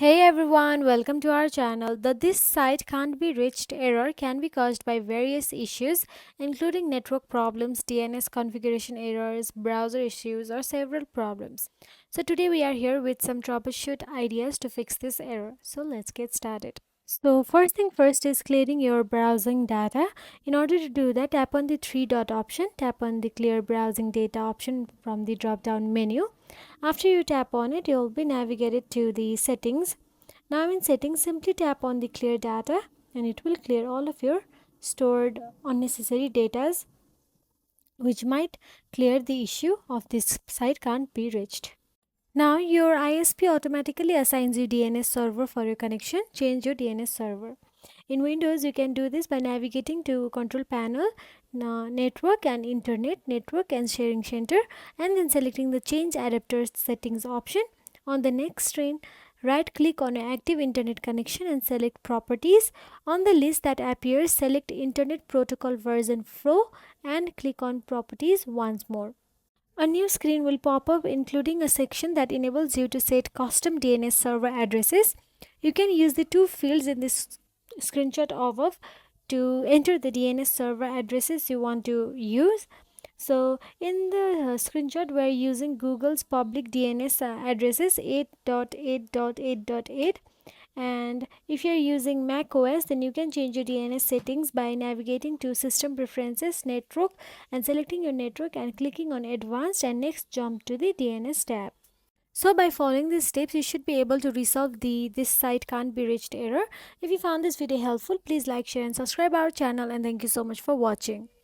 Hey everyone, welcome to our channel. The "this site can't be reached" error can be caused by various issues, including network problems, DNS configuration errors, browser issues, or several problems. So today we are here with some troubleshoot ideas to fix this error. So let's get started. So first thing first is clearing your browsing data. In order to do that, tap on the three dot option, tap on the clear browsing data option from the drop down menu. After you tap on it, you'll be navigated to the settings. Now in settings, simply tap on the clear data and it will clear all of your stored unnecessary data, which might clear the issue of this site can't be reached. Now your ISP automatically assigns you DNS server for your connection. Change your DNS server. In Windows, you can do this by navigating to Control Panel, Network and Internet, Network and Sharing Center, and then selecting the Change Adapter Settings option. On the next screen, right click on your active internet connection and select Properties. On the list that appears, select Internet Protocol version 4 and click on Properties once more. A new screen will pop up including a section that enables you to set custom DNS server addresses. You can use the two fields in this screenshot above to enter the DNS server addresses you want to use. So in the screenshot we're using Google's public DNS addresses 8.8.8.8, and if you're using Mac OS, then you can change your DNS settings by navigating to System Preferences, Network, and selecting your network and clicking on Advanced, and next jump to the DNS tab. So by following these steps, you should be able to resolve the "this site can't be reached" error. If you found this video helpful, please like, share and subscribe our channel, and thank you so much for watching.